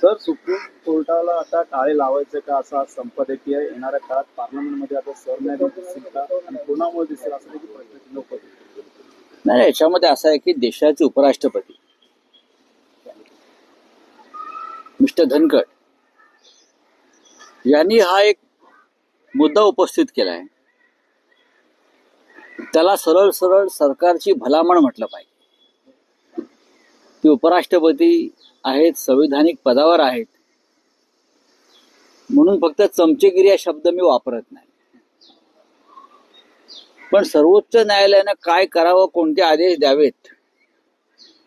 Sir, supreme कोर्टाला आता टाळे लावायचं का असा संपादकीय येणाऱ्या काळात पार्लमेंटमध्ये आता सरन्यायाधीश दिसतील का आणि कोणामुळे दिसेल असं देखील प्रश्नचिन्ह उपस्थित. नाही, याच्यामध्ये असं आहे की देशाचे उपराष्ट्रपती मिस्टर धनखड यांनी हा एक मुद्दा उपस्थित केलाय. त्याला सरळ सरळ सरकारची भलामण म्हटलं पाहिजे की उपराष्ट्रपती आहेत, संविधानिक पदावर आहेत म्हणून फक्त चमचेगिरी हा शब्द मी वापरत नाही. पण सर्वोच्च न्यायालयानं काय करावं, कोणते आदेश द्यावेत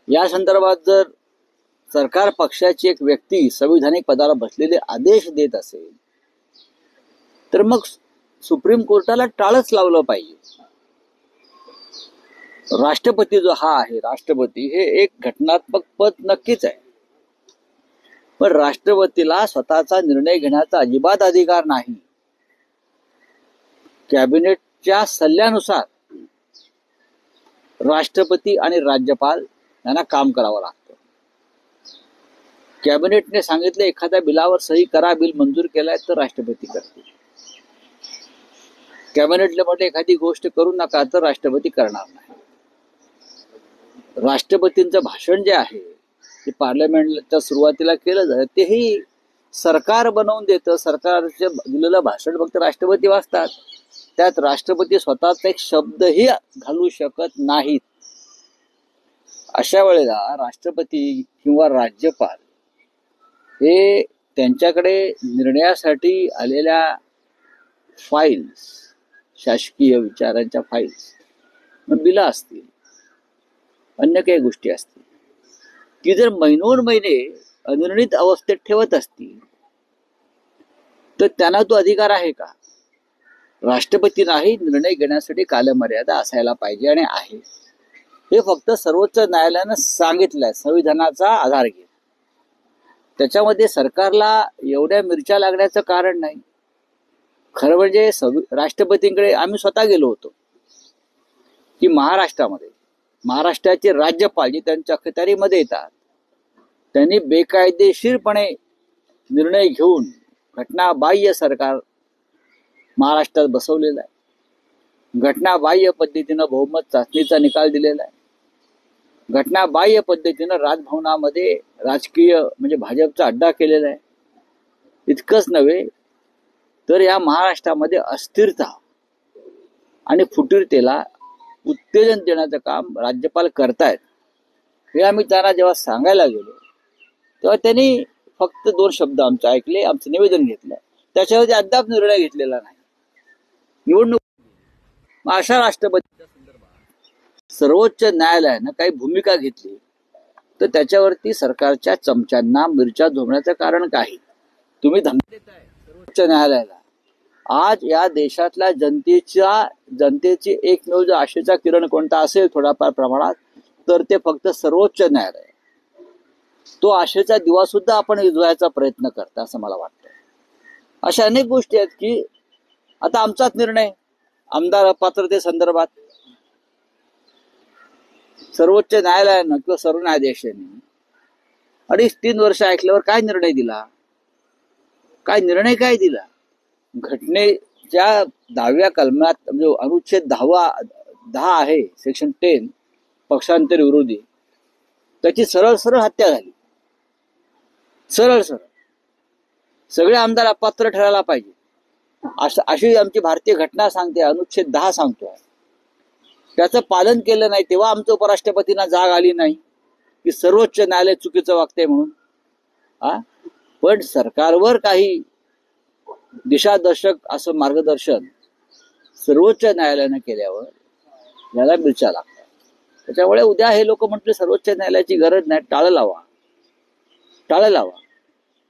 या संदर्भात जर सरकार पक्षाची एक व्यक्ती संविधानिक पदाला बसलेले आदेश देत असेल तर मग सुप्रीम कोर्टाला टाळच लावलं पाहिजे. राष्ट्रपती जो हा आहे, राष्ट्रपती हे एक घटनात्मक पद नक्कीच आहे, पण राष्ट्रपतीला स्वतःचा निर्णय घेण्याचा अजिबात अधिकार नाही. कॅबिनेटच्या सल्ल्यानुसार राष्ट्रपती आणि राज्यपाल यांना काम करावं लागतं. कॅबिनेटने सांगितलं एखाद्या बिलावर सही करा, बिल मंजूर केलाय तर राष्ट्रपती करतील. कॅबिनेटने म्हटलं एखादी गोष्ट करू नका तर राष्ट्रपती करणार नाही. राष्ट्रपतींचं भाषण जे आहे ते पार्लमेंटच्या सुरुवातीला केलं जातं तेही सरकार बनवून देतं. सरकारचे दिलेलं भाषण फक्त राष्ट्रपती वाचतात, त्यात राष्ट्रपती स्वतःचा एक शब्दही घालू शकत नाहीत. अशा वेळेला राष्ट्रपती किंवा राज्यपाल हे त्यांच्याकडे निर्णयासाठी आलेल्या फाईल्स, शासकीय विचारांच्या फाईल्स, बिलं असतील, अन्य काही गोष्टी असतील, ती जर महिनोन्महिने अनिर्णित अवस्थेत ठेवत असतील तर त्यांना तो अधिकार आहे का? राष्ट्रपतींनाही निर्णय घेण्यासाठी कालमर्यादा असायला पाहिजे आणि आहे. हे फक्त सर्वोच्च न्यायालयानं सांगितलंय संविधानाचा आधार घेत. त्याच्यामध्ये सरकारला एवढ्या मिरच्या लागण्याचं कारण नाही. खरं म्हणजे राष्ट्रपतींकडे आम्ही स्वतः गेलो होतो की महाराष्ट्राचे राज्यपाल जे त्यांच्या अखत्यारीमध्ये येतात त्यांनी बेकायदेशीरपणे निर्णय घेऊन घटनाबाह्य सरकार महाराष्ट्रात बसवलेला आहे. घटनाबाह्य पद्धतीनं बहुमत चाचणीचा निकाल दिलेला आहे. घटनाबाह्य पद्धतीनं राजभवनामध्ये राजकीय म्हणजे भाजपचा अड्डा केलेला आहे. इतकंच नव्हे तर या महाराष्ट्रामध्ये अस्थिरता आणि फुटीरतेला उत्तेजन देण्याचं काम राज्यपाल करतायत. हे आम्ही त्यांना जेव्हा सांगायला गेलो तेव्हा त्यांनी फक्त 2 शब्द आमचे ऐकले, आमचं निवेदन घेतलं, त्याच्यावरती अद्याप निर्णय घेतलेला नाही. निवडणूक अशा राष्ट्रपतीच्या संदर्भात सर्वोच्च न्यायालयानं काही भूमिका घेतली तर त्याच्यावरती सरकारच्या चमच्यांना मिरच्या झोमण्याचं कारण काही. तुम्ही धमकी देताय सर्वोच्च न्यायालयाला. आज या देशातल्या जनतेची एकमेव जो आशेचा किरण कोणता असेल थोड्याफार प्रमाणात तर ते फक्त सर्वोच्च न्यायालय. तो आशेचा दिवा सुद्धा आपण विझवायचा प्रयत्न करता असं मला वाटतं. अशा अनेक गोष्टी आहेत की आता आमचाच निर्णय आमदार अपात्रतेसंदर्भात सर्वोच्च न्यायालयानं किंवा सरन्यायाधीशांनी 2.5-3 वर्ष ऐकल्यावर काय निर्णय दिला? काय दिला? घटनेच्या 10व्या कलमात म्हणजे अनुच्छेद 10 आहे, सेक्शन 10 पक्षांतर विरोधी, त्याची सरळ हत्या झाली. सरळ सगळे आमदार अपात्र ठरायला पाहिजे अशी आमची भारतीय घटना सांगते. अनुच्छेद 10 सांगतोय. त्याचं पालन केलं नाही तेव्हा आमचं उपराष्ट्रपतींना जाग आली नाही की सर्वोच्च न्यायालय चुकीचं वागतंय म्हणून. पण सरकारवर काही दिशादर्शक असं मार्गदर्शन सर्वोच्च न्यायालयानं केल्यावर याला मिरच्या लागतात. त्याच्यामुळे उद्या हे लोक म्हटले सर्वोच्च न्यायालयाची गरज नाही, टाळं लावा.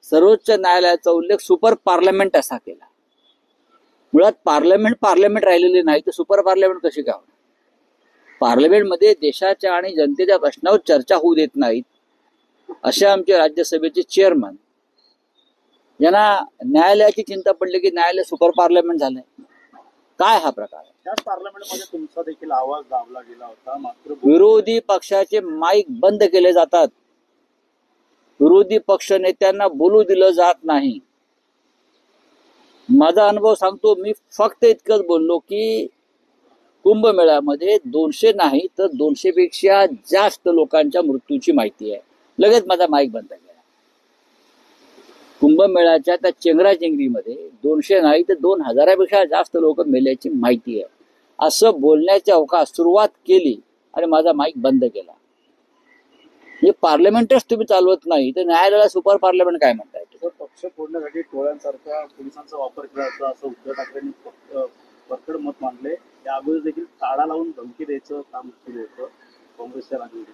सर्वोच्च न्यायालयाचा उल्लेख सुपर पार्लमेंट असा केला. मुळात पार्लमेंट राहिलेली नाही तर सुपर पार्लमेंट कशी काय? पार्लमेंटमध्ये देशाच्या आणि जनतेच्या प्रश्नावर चर्चा होऊ देत नाहीत असे आमचे राज्यसभेचे चेअरमन यांना न्यायालयाची चिंता पडली की न्यायालय सुपर पार्लमेंट झालंय. काय हा प्रकार आहे? त्याच पार्लमेंटमध्ये तुमचा देखील आवाज दाबला गेला होता, मात्र विरोधी पक्षाचे माईक बंद केले जातात, विरोधी पक्ष नेत्यांना बोलू दिलं जात नाही. माझा अनुभव सांगतो, मी फक्त इतकंच बोललो की कुंभमेळ्यामध्ये 200 नाही तर 200 पेक्षा जास्त लोकांच्या मृत्यूची माहिती आहे. लगेच माझा माईक बंद केला. कुंभमेळ्याच्या त्या चेंगराचेंगरीमध्ये 200 नाही तर 2000पेक्षा जास्त लोक मेल्याची माहिती आहे. असं बोलण्याची अवकाश सुरुवात केली आणि माझा माईक बंद केला. हे पार्लमेंटच तुम्ही चालवत नाही तर न्यायालयाला सुपर पार्लमेंट काय म्हणताय? पक्ष फोडण्यासाठी टोळ्यांसारख्या पोलिसांचा वापर केला जातो असं उद्धव ठाकरेंनी परखड मत मांडले. या अगोदर देखील ताळा लावून धमकी द्यायचं काम सुरू होतं काँग्रेसच्या राजनीतीत.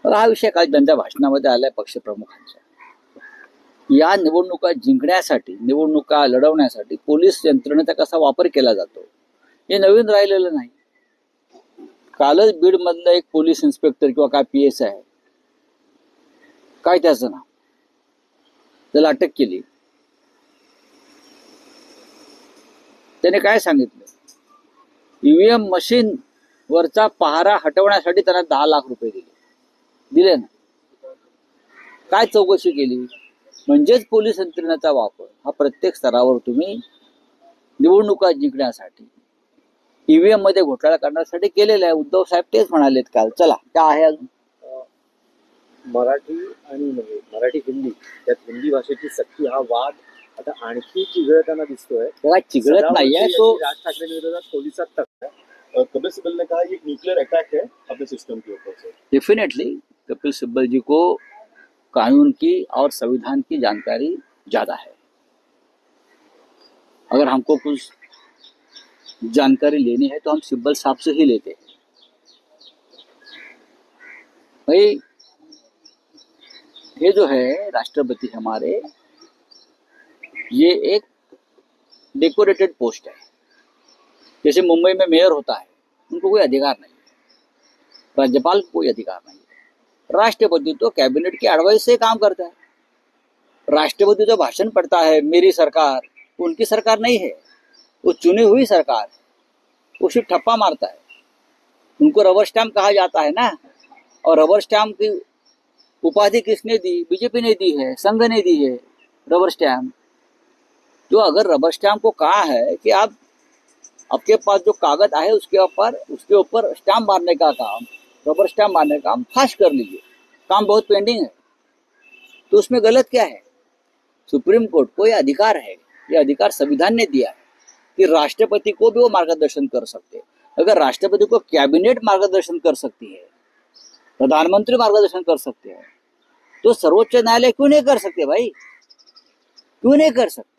हा विषय काल त्यांच्या भाषणामध्ये आलाय पक्षप्रमुखांचा. या निवडणुका जिंकण्यासाठी, निवडणुका लढवण्यासाठी पोलीस यंत्रणेचा कसा वापर केला जातो हे नवीन राहिलेलं नाही. कालच बीड मधला एक पोलीस इन्स्पेक्टर किंवा काय PS आहे, काय त्याचं नाव, त्याला अटक केली. त्याने काय सांगितलं, EVM मशीन वरचा पहारा हटवण्यासाठी त्यांना 10 लाख रुपये दिले ना. काय चौकशी केली? म्हणजेच पोलीस यंत्रणेचा वापर हा प्रत्येक स्तरावर तुम्ही निवडणुका जिंकण्यासाठी, EVM मध्ये घोटाळा करण्यासाठी केलेला आहे. उद्धव साहेब तेच म्हणालेत काल. चला काय आहे अजून? मराठी आणि मराठी हिंदी, त्यात हिंदी भाषेची सक्ती हा वाद आता आणखी चिघळताना दिसतोय. तेव्हा चिघळत नाहीये तो. राज ठाकरे विरोधात पोलिसात तक्रार. कपिल सिब्बल ने कहा ये न्यूक्लियर अटैक है अपने सिस्टम के ऊपर से. डेफिनेटली कपिल सिब्बल जी को कानून की और संविधान की जानकारी ज्यादा है. अगर हमको कुछ जानकारी लेनी है तो हम सिब्बल साहब से ही लेते हैं. भाई ये जो है राष्ट्रपति हमारे, ये एक डेकोरेटेड पोस्ट है. जैसे मुंबई में मेयर होता है, उनको कोई अधिकार नहीं है. राज्यपाल को कोई अधिकार नहीं है. राष्ट्रपति तो कैबिनेट की एडवाइस से काम करता है. राष्ट्रपति जो भाषण पढ़ता है, मेरी सरकार, उनकी सरकार नहीं है, वो चुनी हुई सरकार, वो सिर्फ ठप्पा मारता है. उनको रबर स्टैम्प कहा जाता है ना. और रबर स्टैम्प की उपाधि किसने दी? बीजेपी ने दी है, संघ ने दी है रबर स्टैम्प. तो अगर रबर स्टैम्प को कहा है कि आप, आपके पास जो कागज है उसके ऊपर स्टैम्प मारने का काम, रबर स्टैम्प मारने का काम फास्ट कर लीजिए, काम बहुत पेंडिंग है, तो उसमें गलत क्या है? सुप्रीम कोर्ट को यह अधिकार है, यह अधिकार संविधान ने दिया है कि राष्ट्रपति को भी वो मार्गदर्शन कर सकते हैं. अगर राष्ट्रपति को कैबिनेट मार्गदर्शन कर सकती है, प्रधानमंत्री मार्गदर्शन कर सकते हैं, तो सर्वोच्च न्यायालय क्यों नहीं कर सकते भाई? क्यों नहीं कर सकते?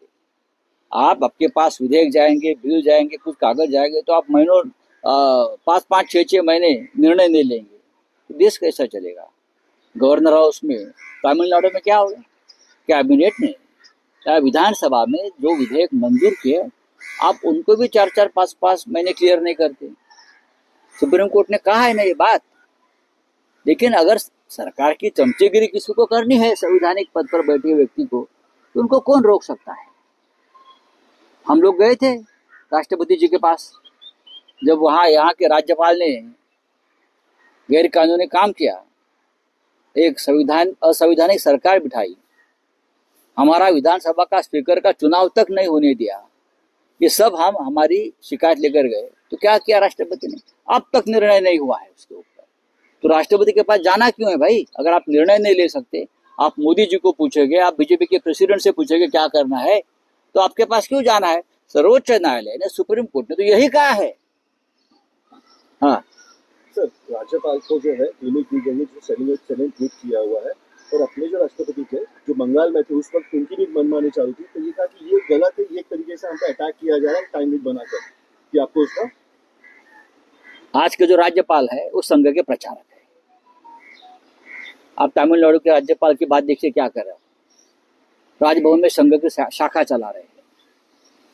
आप, आपके पास विधेयक जाएंगे, बिल जाएंगे, कुछ कागज जाएंगे, तो आप महीनों 5-5, 6-6 महीने निर्णय नहीं लेंगे, तो देश कैसा चलेगा? गवर्नर हाउस में तमिलनाडु में क्या होगा? कैबिनेट ने या विधानसभा में जो विधेयक मंजूर किए, आप उनको भी 4-4, 5-5 महीने क्लियर नहीं करते. सुप्रीम कोर्ट ने कहा है ना ये बात. लेकिन अगर सरकार की चमचेगिरी किसी को करनी है संवैधानिक पद पर बैठे व्यक्ति को, तो उनको कौन रोक सकता है? हम लोग गए थे राष्ट्रपति जी के पास, जब वहाँ यहाँ के राज्यपाल ने गैर कानूनी काम किया, एक असंवैधानिक सरकार बिठाई, हमारा विधानसभा का स्पीकर का चुनाव तक नहीं होने दिया, ये सब हम हमारी शिकायत लेकर गए. तो क्या किया राष्ट्रपति ने? अब तक निर्णय नहीं हुआ है उसके ऊपर. तो राष्ट्रपति के पास जाना क्यों है भाई? अगर आप निर्णय नहीं ले सकते, आप मोदी जी को पूछेंगे, आप बीजेपी के प्रेसिडेंट से पूछेंगे क्या करना है, तो आपके पास क्यों जाना है? सर्वोच्च न्यायालय ने, सुप्रीम कोर्ट ने तो यही कहा है. हाँ सर, राज्यपाल को जो है ईमेल की गई है, जो सेनेट ट्वीट किया हुआ है, और अपने जो राष्ट्रपति थे जो बंगाल में थे उस वक्त उनकी भी मनमानी चालू थी, तो ये कहा कि ये गलत है, ये एक तरीके से हम पे अटैक किया जा रहा है टाइम लिमिट बनाकर. कि आपको उसका, आज के जो राज्यपाल है वो संघ के प्रचारक है. आप तमिलनाडु के राज्यपाल की बात देखिए क्या कर रहे हैं. राजभवन में संघ की शाखा चला रहे हैं.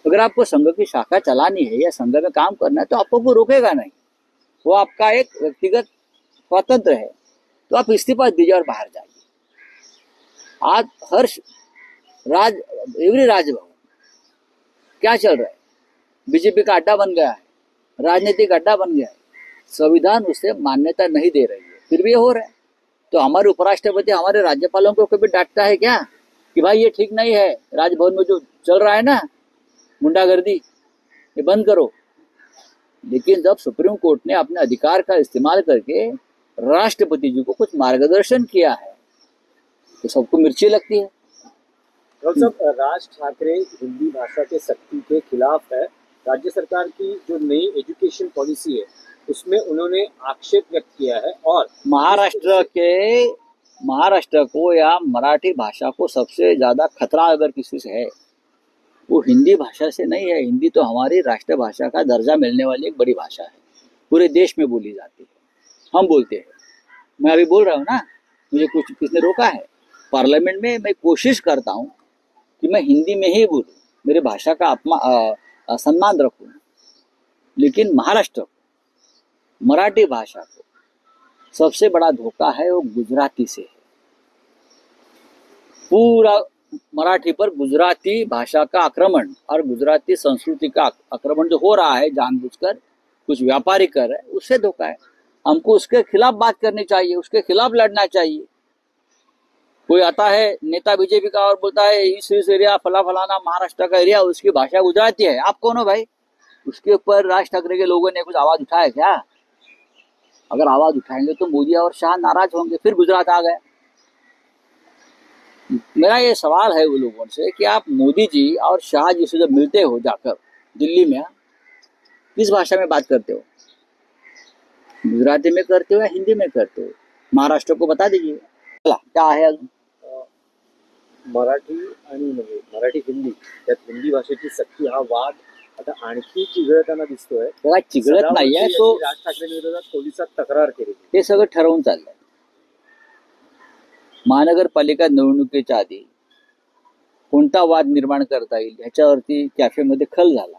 अगर आपको संघ की शाखा चलानी है या संघ में काम करना है तो आपको कोई रोकेगा नहीं. वो आपका एक व्यक्तिगत स्वतंत्र है. तो आप इस्तीफा दीजिए और बाहर जाइए. आज एवरी राजभवन क्या चल रहा है? बीजेपी का अड्डा बन गया है, राजनीतिक अड्डा बन गया है, संविधान उसे मान्यता नहीं दे रही है, फिर भी ये हो रहा है। तो हमारे उपराष्ट्रपति हमारे राज्यपालों को कभी डांटता है क्या कि भाई ये ठीक नहीं है, राजभवन में जो चल रहा है ना गुंडागर्दी, ये बंद करो। लेकिन जब सुप्रीम कोर्ट ने अपने अधिकार का इस्तेमाल करके राष्ट्रपति जी को कुछ मार्गदर्शन किया है तो सबको मिर्ची लगती है। डॉक्टर साहब, राज ठाकरे हिंदी भाषा के सख्ती के खिलाफ है। राज्य सरकार की जो नई एजुकेशन पॉलिसी है उसमें उन्होंने आक्षेप व्यक्त किया है और महाराष्ट्र को या मराठी भाषा को सबसे ज्यादा खतरा अगर किसी से है वो हिंदी भाषा से नहीं है। हिंदी तो हमारी राष्ट्रभाषा का दर्जा मिलने वाली एक बड़ी भाषा है, पूरे देश में बोली जाती है, हम बोलते हैं। मैं अभी बोल रहा हूँ ना, मुझे कुछ किसने रोका है? पार्लियामेंट में मैं कोशिश करता हूँ कि मैं हिंदी में ही बोलूँ, मेरे भाषा का सम्मान रखूँ। लेकिन महाराष्ट्र मराठी भाषा को सबसे बड़ा धोखा है वो गुजराती से है। पूरा मराठी पर गुजराती भाषा का आक्रमण और गुजराती संस्कृति का आक्रमण जो हो रहा है जानबूझकर, कुछ व्यापारी कर रहे हैं, उससे धोखा है। हमको उसके खिलाफ बात करनी चाहिए, उसके खिलाफ लड़ना चाहिए। कोई आता है नेता बीजेपी का और बोलता है इस एरिया फलाना महाराष्ट्र का एरिया, उसकी भाषा गुजराती है। आप कौन हो भाई? उसके ऊपर राज ठाकरे के लोगों ने कुछ आवाज उठाया क्या? अगर आवाज उठाएंगे तो मोदी और शाह नाराज होंगे, फिर गुजरात आ गए। मेरा ये सवाल है वो लोगों से कि आप मोदी जी और शाह जी से जब मिलते हो जाकर दिल्ली में, किस भाषा में बात करते हो? गुजराती में करते हो या हिंदी में करते हो? महाराष्ट्र को बता दीजिए क्या आहे अजून। मराठी आणि मराठी हिंदी त्यात हिंदी भाषेची सक्ती हा वाद आता आणखी चिघळताना दिसतोय। बघा, चिघळत नाहीये तो, राज ठाकरे विरोधात पोलिसात तक्रार केली। हे सगळं ठरवून चाललंय। महानगरपालिका निवडणुकीच्या आधी कोणता वाद निर्माण करता येईल ह्याच्यावरती कॅफेमध्ये खल झाला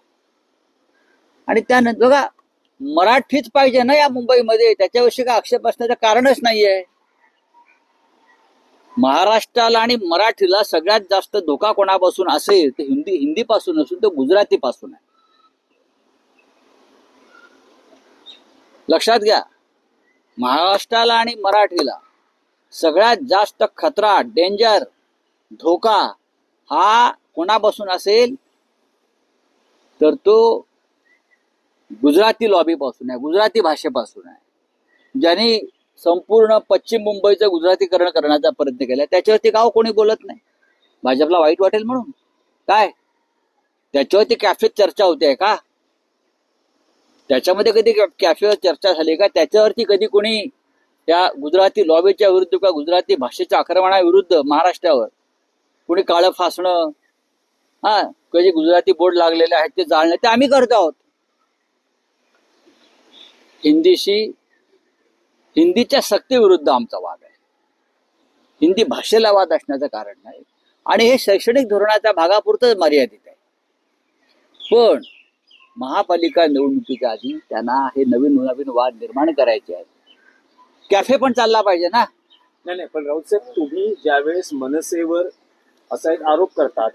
आणि त्यानंतर बघा मराठीच पाहिजे ना या मुंबईमध्ये, त्याच्याविषयी काय आक्षेप असण्याचं कारणच नाहीये। महाराष्ट्राला आणि मराठीला सगळ्यात जास्त धोका कोणापासून असेल तर हिंदी पासून असून तो गुजराती पासून आहे। लक्षात घ्या, महाराष्ट्राला आणि मराठीला सगळ्यात जास्त खतरा, डेंजर, धोका हा कोणापासून असेल तर तो गुजराती लॉबी पासून आहे, गुजराती भाषेपासून आहे। ज्यांनी संपूर्ण पश्चिम मुंबईचं गुजरातीकरण करण्याचा प्रयत्न केला त्याच्यावरती गाव कोणी बोलत नाही। भाजपला वाईट वाटेल म्हणून काय? त्याच्यावरती कॅफेत चर्चा होते का? त्याच्यामध्ये कधी कॅफेवर चर्चा झाली का? त्याच्यावरती कधी कोणी त्या गुजराती लॉबीच्या विरुद्ध किंवा गुजराती भाषेच्या आक्रमणाविरुद्ध महाराष्ट्रावर कोणी काळं फासणं, कधी गुजराती बोर्ड लागलेले आहेत ते जाळणे, ते आम्ही करत आहोत। हिंदीच्या सक्तीविरुद्ध आमचा वाद आहे, हिंदी भाषेला वाद असण्याचं कारण नाही आणि हे शैक्षणिक धोरणाच्या भागापुरतच मर्यादित आहे। पण महापालिका निवडणुकीच्या आधी त्यांना हे नवीन वाद निर्माण करायचे आहेत। कॅफे पण चालला पाहिजे ना। नाही, पण राऊत साहेब, तुम्ही ज्यावेळेस मनसेवर असा एक आरोप करतात,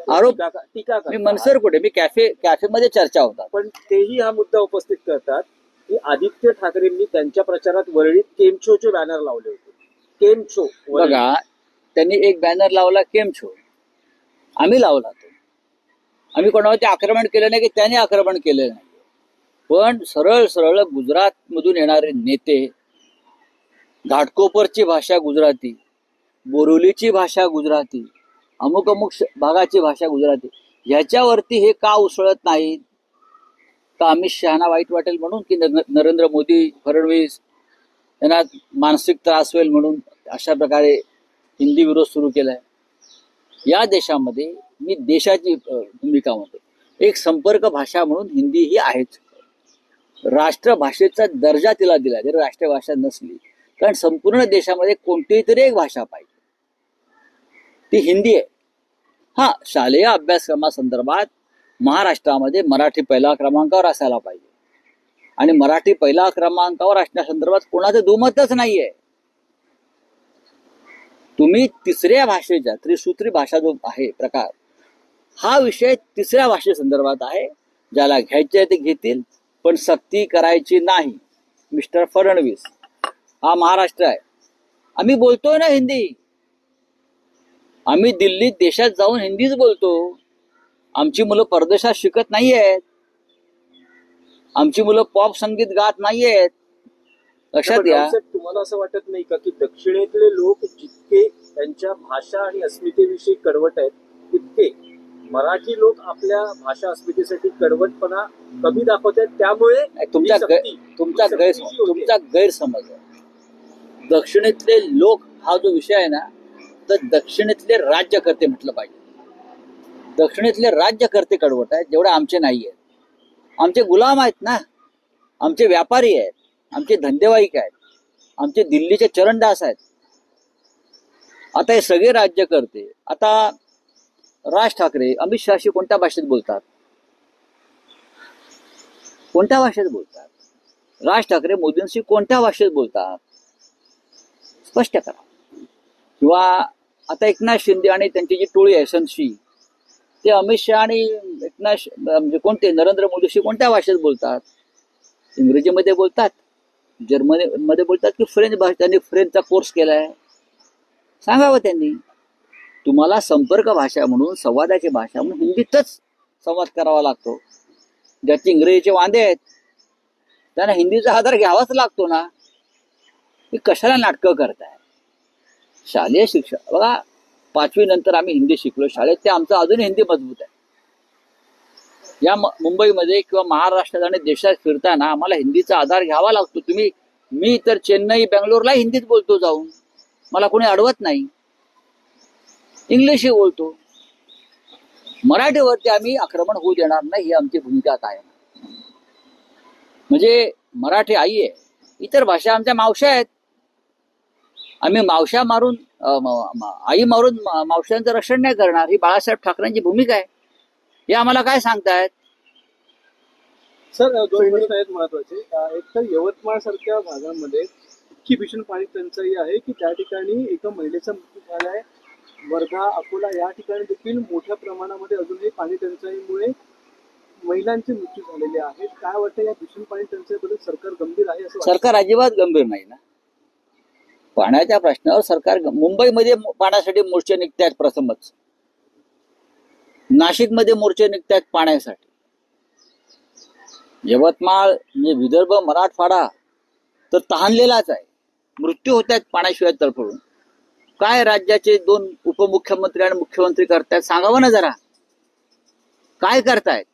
टीका मी मनसेवर कुठे, मी कॅफेमध्ये चर्चा होतात, पण तेही हा मुद्दा उपस्थित करतात की आदित्य ठाकरेंनी त्यांच्या प्रचारात वरळीत केमछोचे बॅनर लावले होते। केमछो बघा, त्यांनी एक बॅनर लावला केमछो, आम्ही लावला तो। आम्ही कोणावरती आक्रमण केलं नाही की त्याने आक्रमण केलं नाही, पण सरळ गुजरात मधून येणारे नेते, घाटकोपरची भाषा गुजराती, बोरिवलीची भाषा गुजराती, अमुक भागाची भाषा गुजराती, ह्याच्यावरती हे का उसळत नाहीत? का अमित शहाना वाईट वाटेल म्हणून की नरेंद्र मोदी, फडणवीस यांना मानसिक त्रास होईल म्हणून अशा प्रकारे हिंदी विरोध सुरू केलाय? या देशामध्ये मी देशाची भूमिका म्हणतो, एक संपर्क भाषा म्हणून हिंदी ही आहेच। राष्ट्रभाषेचा दर्जा तिला दिला, जरी राष्ट्रभाषा नसली, कारण संपूर्ण देशामध्ये कोणतीही तरी एक भाषा पाहिजे, ती हिंदी आहे। शालेय अभ्यासक्रमासंदर्भात महाराष्ट्रामध्ये मराठी पहिला क्रमांकावर असायला पाहिजे आणि मराठी पहिला क्रमांकावर असण्यासंदर्भात कोणाचं दुमतच नाहीये। तुम्ही तिसऱ्या भाषेच्या त्रिसूत्री भाषा जो आहे प्रकार हा विषय तिसऱ्या भाषे संदर्भात आहे. ज्याला घ्यायचे ते घेतील, पण सक्ती करायची नाही. मिस्टर फडणवीस, हा महाराष्ट्र आहे. आम्ही बोलतोय ना हिंदी. आम्ही दिल्लीत देशात जाऊन हिंदीच बोलतो. आमची मुलं परदेशात शिकत नाहीयेत. आमची मुलं पॉप संगीत गात नाहीयेत. लक्षात घ्या. रावसाहेब, तुम्हाला असं वाटत नाही का की दक्षिणेतले लोक जितके त्यांच्या भाषा आणि अस्मितेविषयी कडवट आहेत, तितके मराठी लोक आपल्या भाषा अस्मितेसाठी कडवटपणा कमी दाखवत आहेत? त्यामुळे तुमचा ही सक्ती- तुमचा ही सक्ती गैर जी होते- तुमचा गैरसमज आहे. दक्षिणेतले लोक हा जो विषय आहे ना, तर दक्षिणेतले राज्यकर्ते म्हटलं पाहिजे. दक्षिणेतले राज्यकर्ते कडवट आहेत, जेवढे आमचे नाही आहेत. आमचे गुलाम आहेत ना, आमचे व्यापारी आहेत, आमचे धंदेवाईक आहेत, आमचे दिल्लीचे चरणदास आहेत. आता हे सगळे राज्यकर्ते, आता राज ठाकरे अमित शहाशी कोणत्या भाषेत बोलतात? कोणत्या भाषेत बोलतात? राज ठाकरे मोदींशी कोणत्या भाषेत बोलतात? स्पष्ट करा. किंवा आता एकनाथ शिंदे आणि त्यांची जी टोळी आहे संशी, ते अमित शहा आणि म्हणजे कोणते नरेंद्र मोदीशी कोणत्या भाषेत बोलतात? इंग्रजीमध्ये बोलतात, जर्मनीमध्ये बोलतात की फ्रेंच भाषा? त्यांनी फ्रेंचचा कोर्स केलाय. सांगावं त्यांनी. तुम्हाला संपर्क भाषा म्हणून, संवादाची भाषा म्हणून हिंदीतच संवाद करावा लागतो. ज्याची इंग्रजीचे वांदे आहेत त्यांना हिंदीचा आधार घ्यावाच लागतो ना. हे कशाला नाटकं करताय? शालेय शिक्षण बघा, 5वी नंतर आम्ही हिंदी शिकलो शाळेत, ते आमचं अजून हिंदी मजबूत आहे. या मुंबईमध्ये किंवा महाराष्ट्रात आणि देशात फिरताना आम्हाला हिंदीचा आधार घ्यावा लागतो. मी तर चेन्नई, बेंगलोरला हिंदीत बोलतो जाऊन. मला कोणी अडवत नाही. इंग्लिशही बोलतो. मराठीवरती आम्ही आक्रमण होऊ देणार नाही, ही आमची भूमिका कायम. म्हणजे मराठी आई आहे, इतर भाषा आमच्या मावश्या आहेत. आम्ही मावश्या मारून आई मारून मावश्यांचं रक्षण नाही करणार. ही बाळासाहेब ठाकरेंची भूमिका आहे. हे आम्हाला काय सांगतायत? सर, 2 प्रश्न आहेत महत्वाचे. एक तर यवतमाळ सारख्या भागामध्ये इतकी भीषण पाणी टंचाई आहे की त्या ठिकाणी एका महिलेचा मृत्यू झाला आहे. वर्धा, अकोला या ठिकाणी देखील मोठ्या प्रमाणामध्ये अजूनही पाणी टंचाईमुळे महिलांचे मृत्यू झालेले आहेत. काय वाटतं, या भीषण पाणी टंचाईबद्दल सरकार गंभीर आहे असं वाटतं? सरकार अजिबात गंभीर नाही ना. पाण्याच्या प्रश्नावर सरकार, मुंबईमध्ये पाण्यासाठी मोर्चे निघतात प्रथमच, नाशिकमध्ये मोर्चे निघतात पाण्यासाठी. यवतमाळ म्हणजे विदर्भ, मराठवाडा तर तहानलेलाच आहे. मृत्यू होत आहेत पाण्याशिवाय तडफडून. काय राज्याचे 2 उपमुख्यमंत्री आणि मुख्यमंत्री करतायत? सांगावं ना जरा, काय करतायत?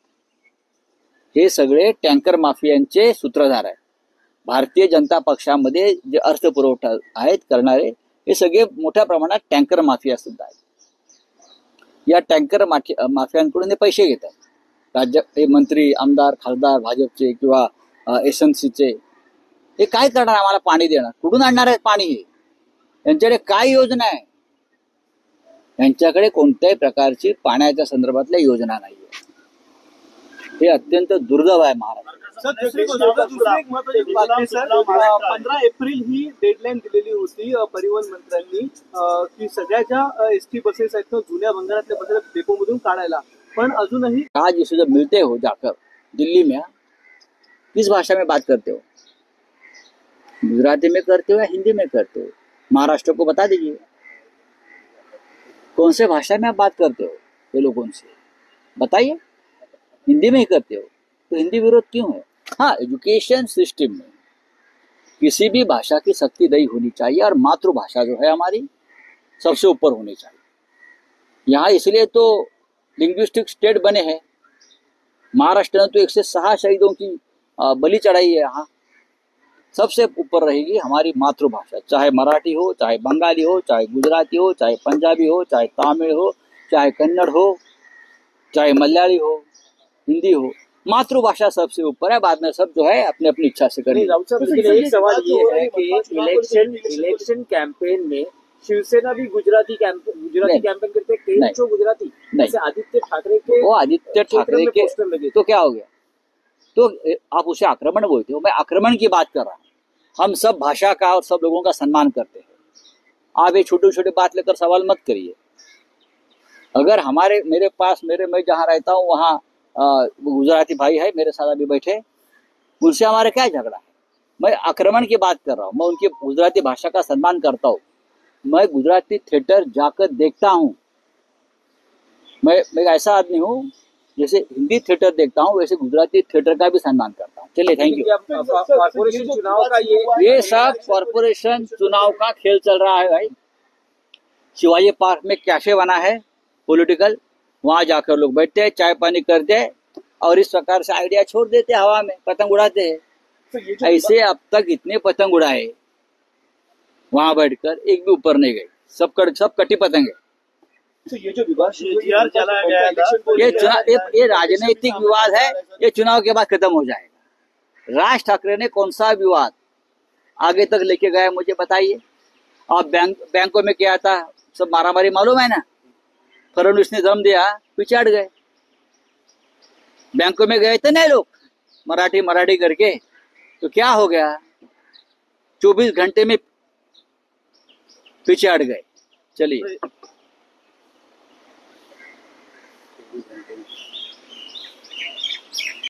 हे सगळे टँकर माफियांचे सूत्रधार आहेत. भारतीय जनता पक्षामध्ये जे अर्थपुरवठा आहेत करणारे, हे सगळे मोठ्या प्रमाणात टँकर माफिया सुद्धा आहेत. या टँकर माफियांकडून हे पैसे घेतात. राज्य हे मंत्री, आमदार, खासदार भाजपचे किंवा एसएनसीचे, हे काय करणार? आम्हाला पाणी देणार? कुठून आणणार आहेत पाणी? हे यांच्याकडे काय योजना आहे? यांच्याकडे कोणत्याही प्रकारची पाण्याच्या संदर्भातल्या योजना नाही आहे. हे अत्यंत दुर्दैव आहे महाराष्ट्र. सर, दुसरी एक महत्वाची बातमी सर, 15 एप्रिल ही डेडलाईन दिलेली होती परिवहन मंत्र्यांनी की सगळ्या ज्या एसटी बसेस आहेत जुन्या भंगारातल्या बसेस डेपोमधून काढायला, पण अजूनही आज जिसे जब मिलते हो जाकर दिल्ली में, किस भाषा में बात करते हो? गुजराती में करते हो या हिंदी में करते हो? महाराष्ट्र को बता दीजिए कौन से भाषा में आप बात करते हो ये लोगों से, बताइए. हिंदी में ही करते हो तो हिंदी विरोध क्यों है? हाँ, एजुकेशन सिस्टम में किसी भी भाषा की सख्ती नहीं होनी चाहिए और मातृभाषा जो है हमारी सबसे ऊपर होनी चाहिए. यहाँ इसलिए तो लिंग्विस्टिक स्टेट बने हैं. महाराष्ट्र ने तो 106 शहीदों की बलि चढ़ाई है. यहाँ सबसे ऊपर रहेगी हमारी मातृभाषा, चाहे मराठी हो, चाहे बंगाली हो, चाहे गुजराती हो, चाहे पंजाबी हो, चाहे तमिल हो, चाहे कन्नड़ हो, चाहे मलयाली हो, हिंदी हो. मातृभाषा सबसे ऊपर है. बाद में सब जो है अपने अपनी इच्छा से करें. राउत साहब, लेकिन एक सवाल ये है कि इलेक्शन कैंपेन में शिवसेना भी गुजराती कैंपेन करते हैं. कई जो गुजराती, जैसे आदित्य ठाकरे के, वो आदित्य ठाकरे के पोस्टर लगे तो क्या हो गया? तो आप उसे आक्रमण बोलते हो, मैं आक्रमण की बात कर रहा हूँ. हम सब भाषा का और सब लोगों का सम्मान करते हैं. आप ये छोटी छोटी बात लेकर सवाल मत करिए. अगर मैं जहाँ रहता हूँ वहाँ गुजराती भाई है मेरे साथ अभी बैठे, उनसे हमारा क्या झगड़ा है? मैं आक्रमण की बात कर रहा हूँ, मैं उनकी गुजराती भाषा का सम्मान करता हूँ। मैं गुजराती थिएटर जाकर देखता हूँ। मैं ऐसा आदमी हूँ जैसे हिंदी थिएटर देखता हूँ वैसे गुजराती थिएटर का भी सम्मान करता हूँ। चलिए, थैंक यू। कॉर्पोरेशन चुनाव का ये सब कॉर्पोरेशन चुनाव का खेल चल रहा है भाई। शिवाजी पार्क में कैफे बना है पॉलिटिकल, वहां जाकर लोग बैठते हैं, चाय पानी करते हैं और इस प्रकार से आइडिया छोड़ देते हैं, हवा में पतंग उड़ाते हैं। ऐसे अब तक इतने पतंग उड़ाए, वहां बैठकर एक भी ऊपर नहीं गई, सब कटी पतंग है। तो ये जो विवाद GR चलाया गया था, ये राजनीतिक विवाद है, ये चुनाव के बाद खत्म हो जाएगा। राज ठाकरे ने कौन सा विवाद आगे तक लेके गया मुझे बताइए। आप बैंकों में क्या था, सब मारामारी मालूम है ना। फडणवीस ने दम दिया, पीछे हट गए। बैंकों में गए थे ना लोग मराठी करके, तो क्या हो गया? 24 घंटे में पीछे हट गए। चलिए।